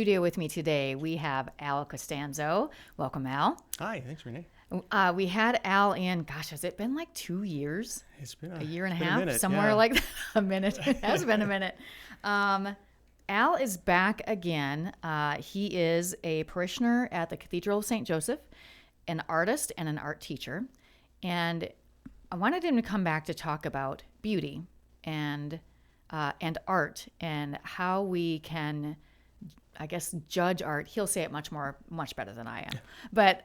studio with me today, we have Al Costanzo. Welcome, Al. Hi, thanks, Renee. We had Al in, gosh, has it been like 2 years? It's been a year and a been half? minute, Somewhere yeah. like that. A minute. It has been a minute. Al is back again. He is a parishioner at the Cathedral of St. Joseph, an artist and an art teacher. And I wanted him to come back to talk about beauty and art and how we can, I guess, judge art. He'll say it much better than I am. But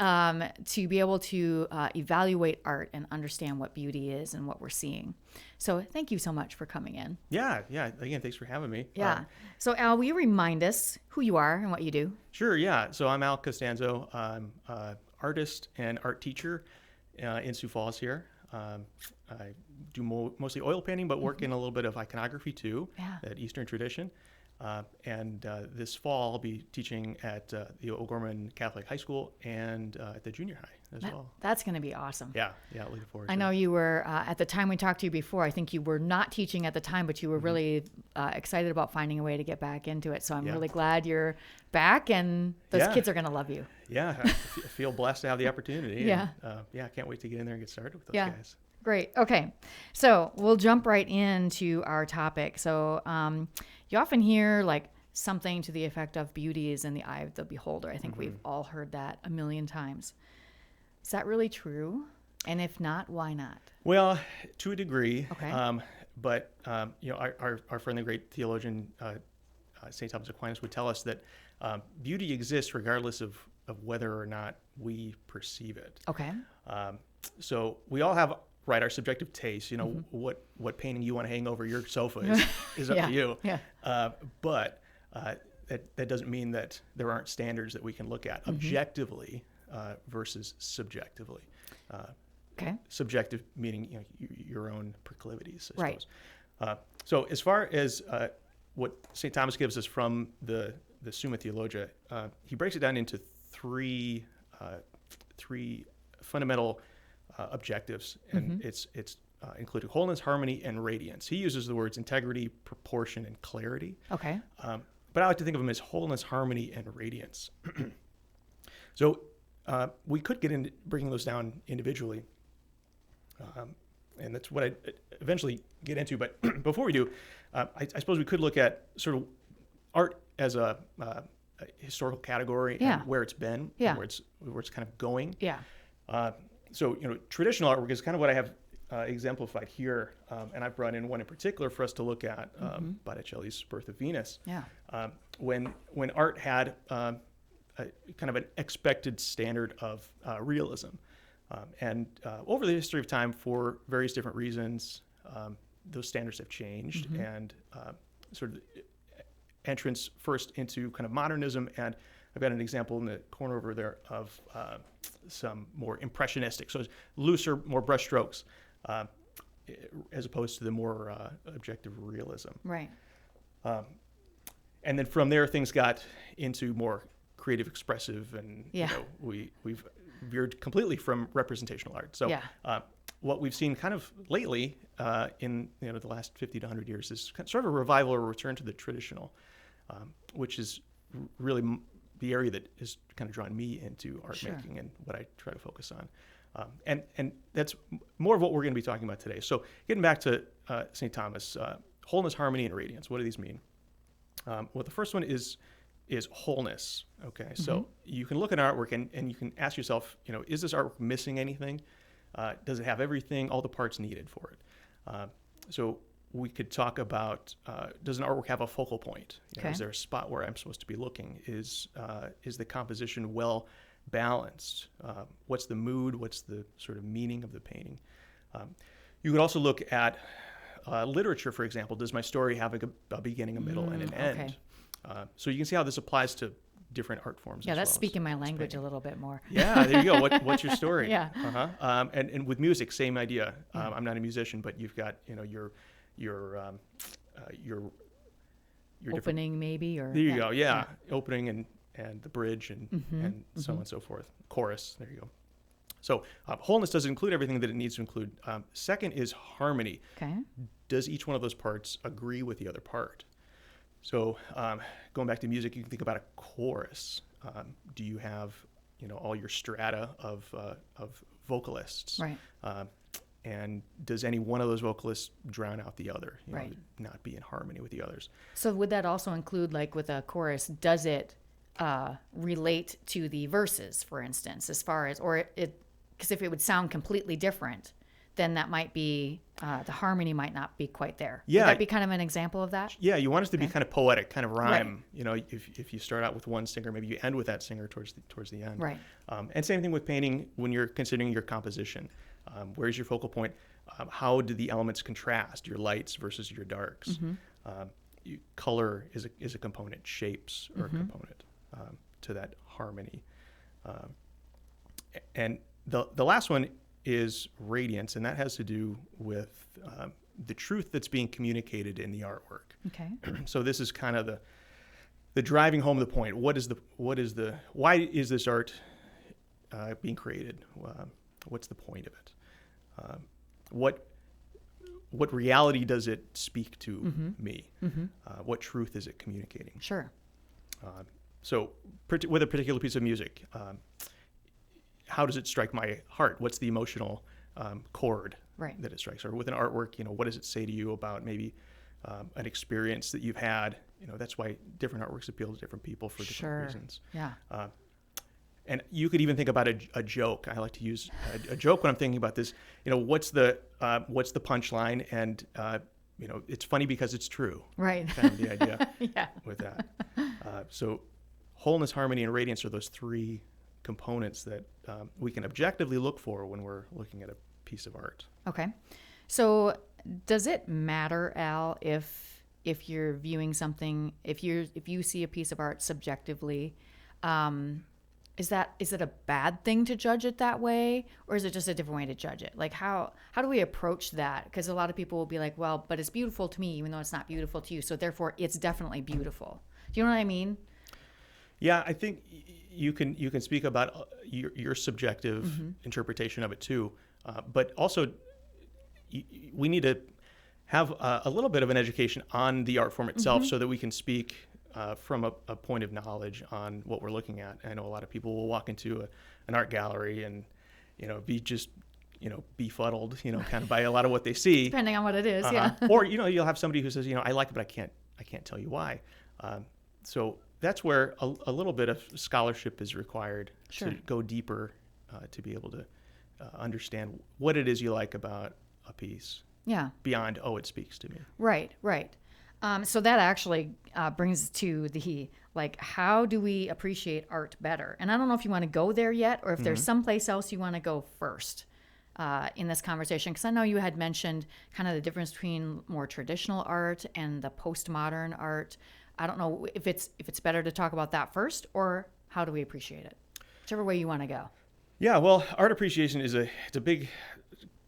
to be able to evaluate art and understand what beauty is and what we're seeing. So thank you so much for coming in. Yeah. Again, thanks for having me. Yeah. So Al, will you remind us who you are and what you do? Sure, yeah. So I'm Al Costanzo. I'm an artist and art teacher in Sioux Falls here. I do mostly oil painting, but work in a little bit of iconography too, that Eastern tradition. And this fall, I'll be teaching at the O'Gorman Catholic High School and at the junior high as well. That's going to be awesome. Yeah, looking forward to I it. know you were, at the time we talked to you before, I think you were not teaching at the time, but you were really excited about finding a way to get back into it. So I'm really glad you're back, and those kids are going to love you. Yeah, I feel blessed to have the opportunity. Yeah. And, I can't wait to get in there and get started with those guys. Great. Okay. So we'll jump right into our topic. So you often hear like something to the effect of beauty is in the eye of the beholder. I think we've all heard that a million times. Is that really true? And if not, why not? Well, to a degree. Okay. But our friend, the great theologian St. Thomas Aquinas, would tell us that beauty exists regardless of whether or not we perceive it. Okay. So we all have our subjective taste. You know, what painting you want to hang over your sofa is up to you. Yeah. But that doesn't mean that there aren't standards that we can look at objectively versus subjectively. Okay. Subjective meaning your own proclivities, I Right. suppose. So as far as what St. Thomas gives us from the Summa Theologia, he breaks it down into three fundamental objectives, and it's including wholeness, harmony, and radiance. He uses the words integrity, proportion, and clarity. Okay. But I like to think of them as wholeness, harmony, and radiance. So we could get into bringing those down individually, and that's what I eventually get into. But before we do, I suppose we could look at sort of art as a historical category and where it's been, and where it's kind of going. Yeah. So traditional artwork is kind of what I have exemplified here, and I've brought in one in particular for us to look at, Botticelli's Birth of Venus. Yeah. When art had a kind of an expected standard of realism, and over the history of time, for various different reasons, those standards have changed, and sort of entrance first into kind of modernism, and I've got an example in the corner over there of some more impressionistic, so it's looser, more brushstrokes, as opposed to the more objective realism. Right. And then from there, things got into more creative, expressive, and we've veered completely from representational art. So what we've seen kind of lately in the last 50 to 100 years is sort of a revival or a return to the traditional, which is really the area that has kind of drawn me into art making and what I try to focus on. And that's more of what we're going to be talking about today. So getting back to St. Thomas, wholeness, harmony, and radiance. What do these mean? Well, the first one is wholeness. Okay, so you can look at artwork and you can ask yourself, is this artwork missing anything? Does it have everything, all the parts needed for it? So we could talk about, does an artwork have a focal point? Is there a spot where I'm supposed to be looking? Is the composition well balanced? What's the mood? What's the sort of meaning of the painting? You could also look at literature, for example. Does my story have a beginning, a middle, and an end? So you can see how this applies to different art forms. Yeah, that's speaking my language a little bit more. Yeah, there you go. What's your story? Yeah. And with music, same idea. I'm not a musician, but you've got your opening maybe, or there you go. Yeah, opening and the bridge and so on and so forth. Chorus. There you go. So wholeness does include everything that it needs to include. Second is harmony. Okay. Does each one of those parts agree with the other part? So going back to music, you can think about a chorus. Do you have, all your strata of vocalists? Right. And does any one of those vocalists drown out the other? Right. Not be in harmony with the others. So would that also include, like with a chorus, does it relate to the verses, for instance, as far as, or it, because if it would sound completely different, then that might be, the harmony might not be quite there. Yeah. Would that be kind of an example of that? Yeah, you want it to be kind of poetic, kind of rhyme. Right. If you start out with one singer, maybe you end with that singer towards the end. Right. And same thing with painting when you're considering your composition. Where's your focal point? How do the elements contrast? Your lights versus your darks. Mm-hmm. Color is a component. Shapes are mm-hmm. a component to that harmony. And the last one is radiance, and that has to do with the truth that's being communicated in the artwork. Okay. So this is kind of the driving home the point. Why is this art being created? What's the point of it? What reality does it speak to mm-hmm. me? Mm-hmm. What truth is it communicating? Sure. So with a particular piece of music, how does it strike my heart? What's the emotional chord right. that it strikes? Or with an artwork, what does it say to you about maybe an experience that you've had? That's why different artworks appeal to different people for different sure. reasons. Yeah. And you could even think about a joke. I like to use a joke when I'm thinking about this. What's the punchline? And it's funny because it's true. Right. Kind of the idea yeah. with that. So wholeness, harmony, and radiance are those three components that we can objectively look for when we're looking at a piece of art. Okay. So does it matter, Al, if you're viewing something, if you see a piece of art subjectively, is it a bad thing to judge it that way, or is it just a different way to judge it? Like how do we approach that? Because a lot of people will be like, well, but it's beautiful to me, even though it's not beautiful to you. So therefore it's definitely beautiful. Do you know what I mean? Yeah, I think you can speak about your subjective mm-hmm. interpretation of it too, but also we need to have a little bit of an education on the art form itself mm-hmm. so that we can speak from a point of knowledge on what we're looking at. I know a lot of people will walk into an art gallery and be just befuddled kind of by a lot of what they see, depending on what it is. Yeah. Or you'll have somebody who says I like it, but I can't tell you why. So that's where a little bit of scholarship is required sure. to go deeper, to be able to understand what it is you like about a piece. Yeah. Beyond, it speaks to me. Right. So that actually brings us to how do we appreciate art better? And I don't know if you want to go there yet, or if there's mm-hmm. someplace else you want to go first in this conversation, because I know you had mentioned kind of the difference between more traditional art and the postmodern art. I don't know if it's better to talk about that first, or how do we appreciate it? Whichever way you want to go. Yeah, well, art appreciation it's a big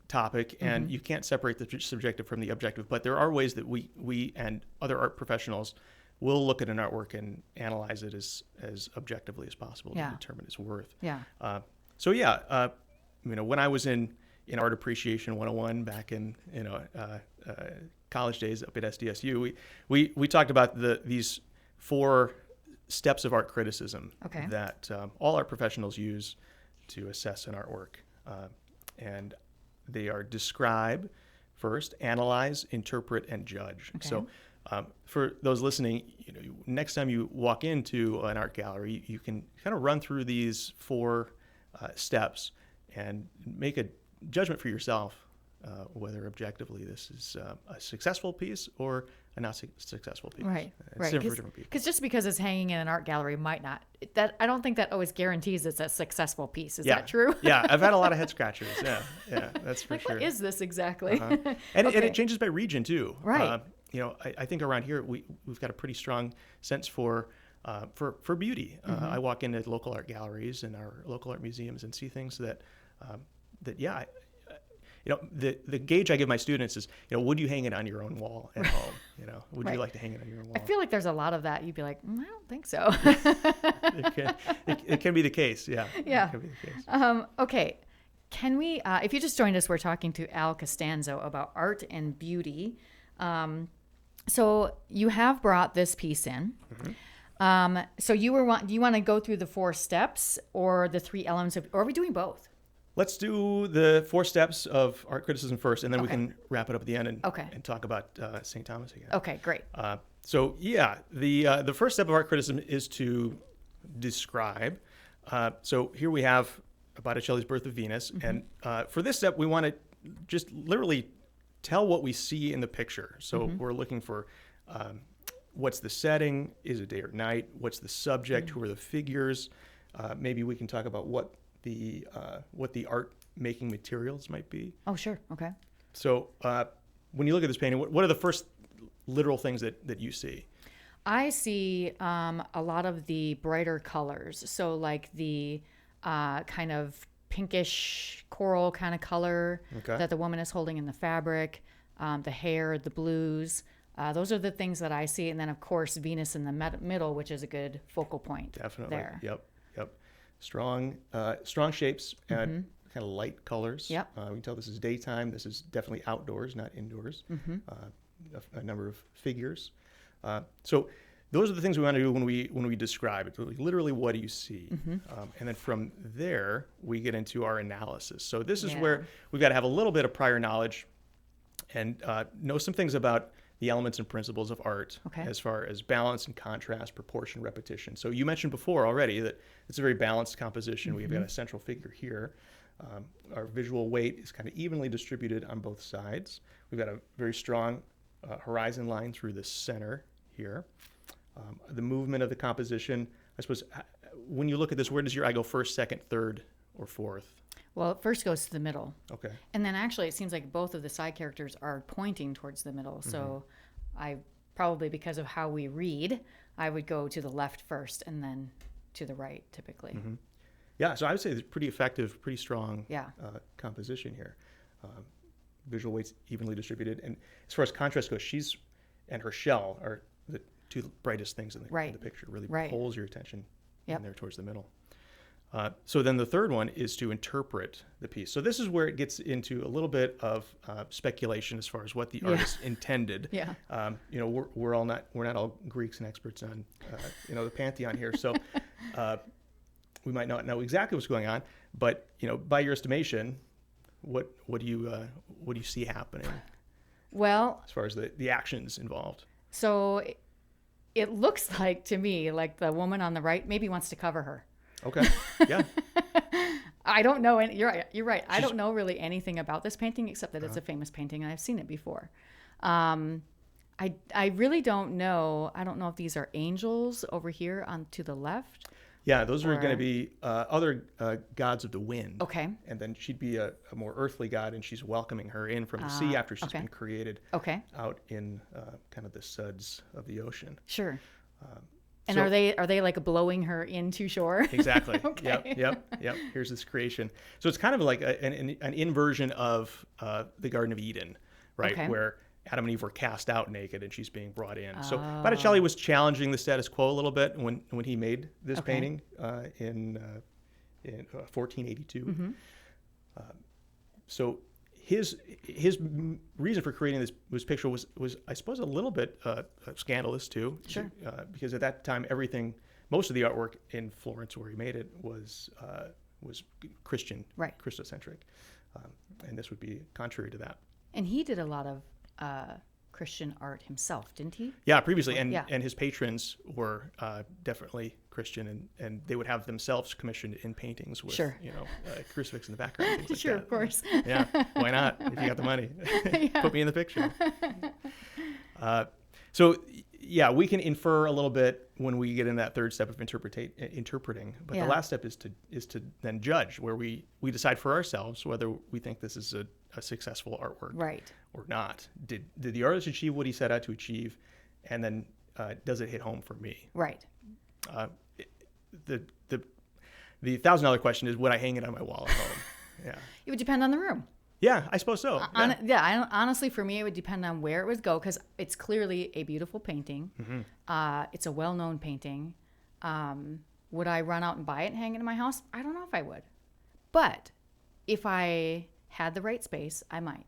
topic, and mm-hmm. you can't separate the subjective from the objective, but there are ways that we and other art professionals will look at an artwork and analyze it as objectively as possible yeah. to determine its worth. Yeah. When I was in Art Appreciation 101 back in college days up at SDSU, we talked about these 4 steps of art criticism okay. that all art professionals use to assess an artwork, and they are describe first, analyze, interpret, and judge. Okay. So for those listening, next time you walk into an art gallery, you can kind of run through these 4 steps and make a judgment for yourself whether objectively this is a successful piece or a not successful piece. Right. It's different for different people. Because just because it's hanging in an art gallery might not. I don't think that always guarantees it's a successful piece. Is that true? Yeah, I've had a lot of head scratchers. Yeah, that's for sure. What is this exactly? And it changes by region too. Right. I think around here we've got a pretty strong sense for beauty. Mm-hmm. I walk into local art galleries and our local art museums and see things that the gauge I give my students is, would you hang it on your own wall at home? Would right. you like to hang it on your own wall? I feel like there's a lot of that. You'd be like, I don't think so. It can be the case. Yeah. Yeah. It can be the case. Okay. Can we, if you just joined us, we're talking to Al Costanzo about art and beauty. So you have brought this piece in. So do you want to go through the 4 steps or the 3 elements or are we doing both? Let's do the 4 steps of art criticism first, and then we can wrap it up at the end and talk about St. Thomas again. Okay, great. The first step of art criticism is to describe. So here we have Botticelli's Birth of Venus, and for this step, we want to just literally tell what we see in the picture. So we're looking for what's the setting, is it day or night, what's the subject, who are the figures. Maybe we can talk about what the art making materials might be. Oh, sure. Okay. So when you look at this painting, what are the first literal things that you see? I see a lot of the brighter colors. So like the kind of pinkish coral kind of color that the woman is holding in the fabric, the hair, the blues. Those are the things that I see. And then, of course, Venus in the middle, which is a good focal point. Definitely. There. Yep. Strong shapes and kind of light colors. Yep. We can tell this is daytime. This is definitely outdoors, not indoors. A number of figures. So those are the things we want to do when we describe it. Literally, what do you see? And then from there, we get into our analysis. So this is where we've got to have a little bit of prior knowledge and know some things about the elements and principles of art as far as balance and contrast, proportion, repetition. So you mentioned before already that it's a very balanced composition. We've got a central figure here. Our visual weight is kind of evenly distributed on both sides. We've got a very strong horizon line through the center here. The movement of the composition, I suppose, when you look at this, where does your eye go first, second, third, or fourth? Well, it first goes to the middle. Okay. And then actually it seems like both of the side characters are pointing towards the middle. So I probably, because of how we read, I would go to the left first and then to the right typically. Yeah, so I would say it's pretty effective, pretty strong Yeah. Composition here. Visual weights evenly distributed. And as far as contrast goes, she's and her shell are the 2 brightest things in the picture. Really pulls your attention in there towards the middle. So then the third one is to interpret the piece. So this is where it gets into a little bit of speculation as far as what the artist intended. We're not all Greeks and experts on the pantheon here, so we might not know exactly what's going on. But by your estimation, what do you see happening? Well, as far as the actions involved. So it looks like to me like the woman on the right maybe wants to cover her. Okay. Yeah. I don't know. You're right. I don't know really anything about this painting except that it's a famous painting and I've seen it before. I really don't know. I don't know if these are angels over here on to the left. Yeah, those are going to be other gods of the wind. Okay. And then she'd be a more earthly god, and she's welcoming her in from the sea after she's been created out in kind of the suds of the ocean. Sure. And are they like blowing her into shore? Exactly. Yep. Here's this creation. So it's kind of like an inversion of the Garden of Eden, right? Where Adam and Eve were cast out naked and she's being brought in. So Botticelli was challenging the status quo a little bit when he made this painting in 1482. So his reason for creating this picture was I suppose a little bit scandalous too. Sure. Because at that time most of the artwork in Florence where he made it was Christian, Christocentric, and this would be contrary to that. And he did a lot of Christian art himself, didn't he? Yeah, previously, and his patrons were definitely Christian, and they would have themselves commissioned in paintings with a crucifix in the background. Things like that. Of course. Yeah, why not? If you got the money, put me in the picture. So we can infer a little bit when we get in that third step of interpreting. But the last step is to then judge, where we decide for ourselves whether we think this is a successful artwork or not. Did the artist achieve what he set out to achieve, and then does it hit home for me? Right. The $1,000 question is, would I hang it on my wall at home? Yeah. It would depend on the room. Yeah, I suppose so. Honestly, for me, it would depend on where it would go because it's clearly a beautiful painting. It's a well-known painting. Would I run out and buy it and hang it in my house? I don't know if I would. But if I had the right space, I might.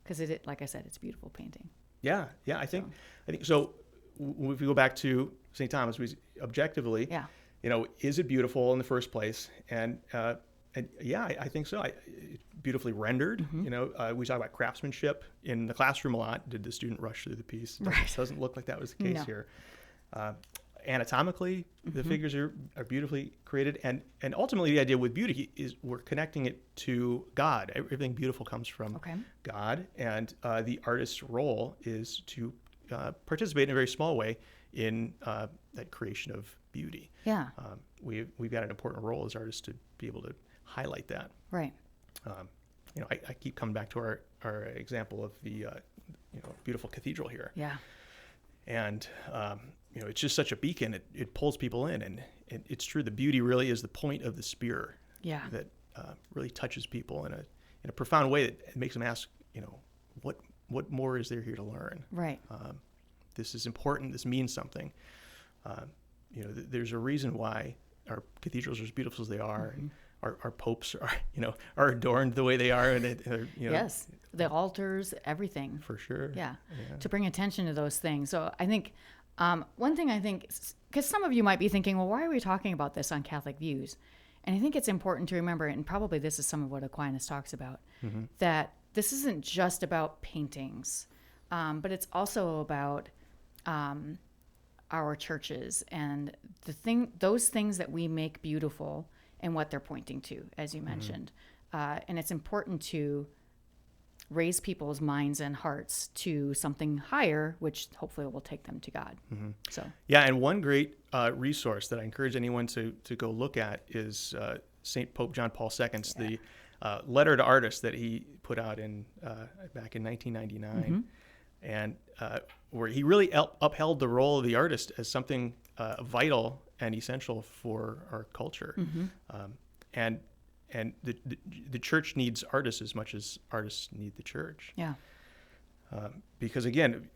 Because like I said, it's a beautiful painting. Yeah, I think so. If we go back to St. Thomas, we objectively, is it beautiful in the first place? And yeah, I think so. It's beautifully rendered. We talk about craftsmanship in the classroom a lot. Did the student rush through the piece? It doesn't look like that was the case here. Anatomically, the figures are beautifully created, and ultimately the idea with beauty is we're connecting it to God. Everything beautiful comes from God, and the artist's role is to participate in a very small way in that creation of beauty. Yeah, we've got an important role as artists to be able to highlight that. Right. I keep coming back to our example of the beautiful cathedral here. Yeah. And it's just such a beacon. It pulls people in, and it's true. The beauty really is the point of the spear. Yeah. That really touches people in a profound way that makes them ask, what more is there here to learn? Right. This is important. This means something. There's a reason why our cathedrals are as beautiful as they are, and our popes are adorned the way they are, and yes, the altars, everything. For sure. Yeah. To bring attention to those things. So I think one thing because some of you might be thinking, well, why are we talking about this on Catholic Views? And I think it's important to remember, and probably this is some of what Aquinas talks about, that this isn't just about paintings, but it's also about our churches and those things that we make beautiful and what they're pointing to, as you mentioned. And it's important to raise people's minds and hearts to something higher, which hopefully will take them to God. So and one great resource that I encourage anyone to go look at is St. Pope John Paul II's the letter to artists that he put out back in 1999, and where he really upheld the role of the artist as something vital and essential for our culture. And the church needs artists as much as artists need the church. Yeah. Because again,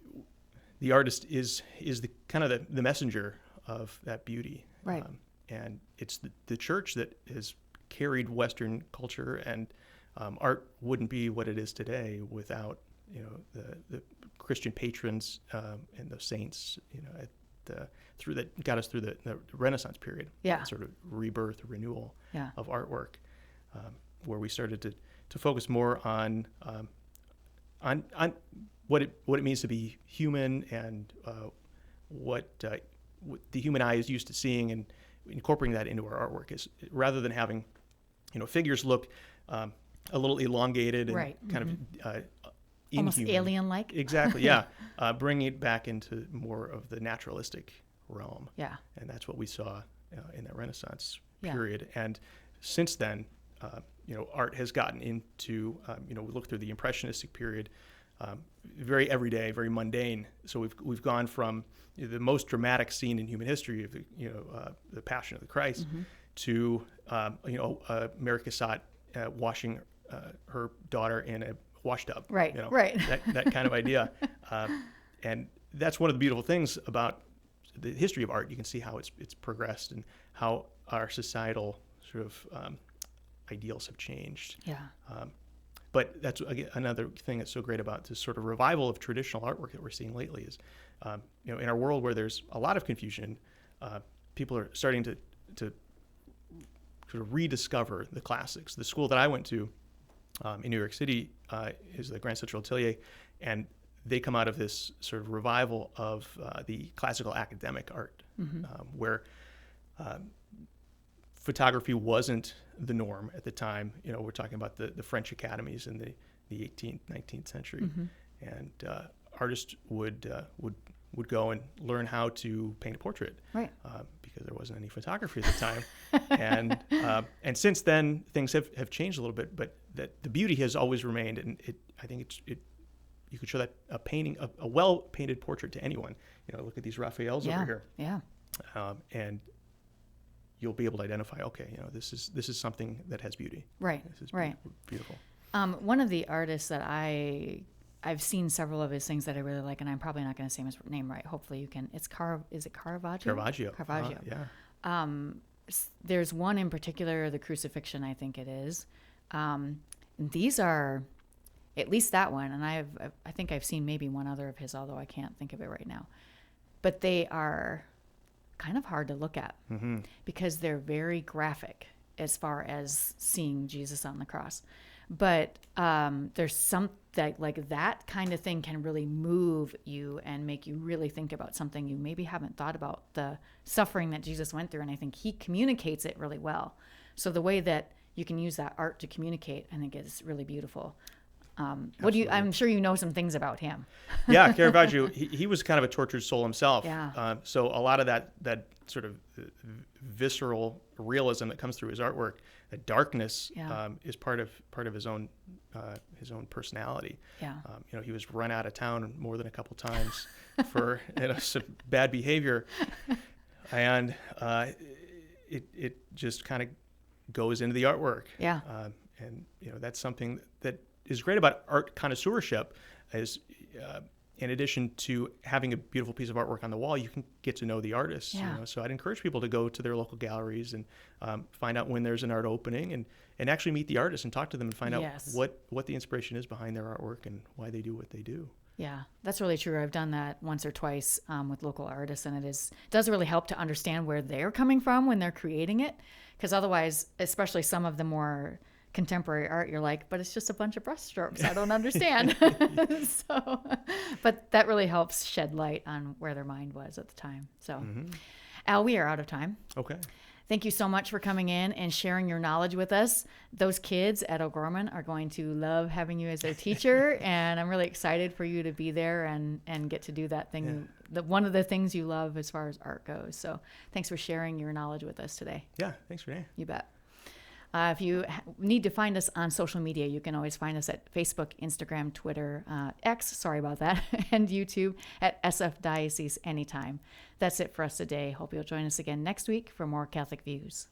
the artist is the kind of the messenger of that beauty. Right. And it's the church that has carried Western culture, and art wouldn't be what it is today without the Christian patrons and the saints that got us through the Renaissance period. Yeah. Sort of rebirth, renewal of artwork. Where we started to focus more on what it means to be human, and what the human eye is used to seeing, and incorporating that into our artwork, is rather than having figures look a little elongated and kind of almost alien-like. Exactly. Yeah. Bringing it back into more of the naturalistic realm. Yeah. And that's what we saw in that Renaissance period. And since then, art has gotten into, we look through the Impressionistic period, very everyday, very mundane. So we've gone from the most dramatic scene in human history of the Passion of the Christ to Mary Cassatt washing her daughter in a wash tub. Right. That kind of idea. And that's one of the beautiful things about the history of art. You can see how it's progressed, and how our societal sort of ideals have changed. Yeah. But that's again another thing that's so great about this sort of revival of traditional artwork that we're seeing lately is, in our world where there's a lot of confusion, people are starting to sort of rediscover the classics. The school that I went to in New York City is the Grand Central Atelier, and they come out of this sort of revival of the classical academic art, where photography wasn't the norm at the time. We're talking about the French academies in the 18th, 19th century, and artists would go and learn how to paint a portrait, right? Because there wasn't any photography at the time, and since then things have changed a little bit, but that the beauty has always remained, and I think you could show that a well painted portrait to anyone. Look at these Raphaels over here, and you'll be able to identify, okay, this is something that has beauty. Right. This is beautiful. One of the artists that I've seen several of his things that I really like, and I'm probably not going to say his name right. Hopefully you can. Is it Caravaggio? Caravaggio. Yeah. There's one in particular, the Crucifixion, I think it is. These are, at least that one. And I think I've seen maybe one other of his, although I can't think of it right now. But they are kind of hard to look at because they're very graphic as far as seeing Jesus on the cross. But there's some like that kind of thing can really move you and make you really think about something you maybe haven't thought about, the suffering that Jesus went through. And I think he communicates it really well. So the way that you can use that art to communicate, I think is really beautiful. I'm sure you know some things about him. Yeah, Caravaggio, he was kind of a tortured soul himself. Yeah. So a lot of that sort of visceral realism that comes through his artwork, the darkness, is part of his own personality. Yeah. He was run out of town more than a couple times for some bad behavior, and it just kind of goes into the artwork. Yeah. And that's something that is great about art connoisseurship, is in addition to having a beautiful piece of artwork on the wall, you can get to know the artist. Yeah. So I'd encourage people to go to their local galleries and find out when there's an art opening and actually meet the artist and talk to them and find out what the inspiration is behind their artwork and why they do what they do. Yeah, that's really true. I've done that once or twice with local artists, and it does really help to understand where they're coming from when they're creating it, because otherwise, especially some of the more contemporary art, you're like, but it's just a bunch of brushstrokes. I don't understand. But that really helps shed light on where their mind was at the time. So, Al, we are out of time. Okay. Thank you so much for coming in and sharing your knowledge with us. Those kids at O'Gorman are going to love having you as their teacher, and I'm really excited for you to be there and get to do that thing, one of the things you love as far as art goes. So thanks for sharing your knowledge with us today. Yeah, thanks, Renee. You bet. If you need to find us on social media, you can always find us at Facebook, Instagram, Twitter, X, sorry about that, and YouTube at SF Diocese anytime. That's it for us today. Hope you'll join us again next week for more Catholic Views.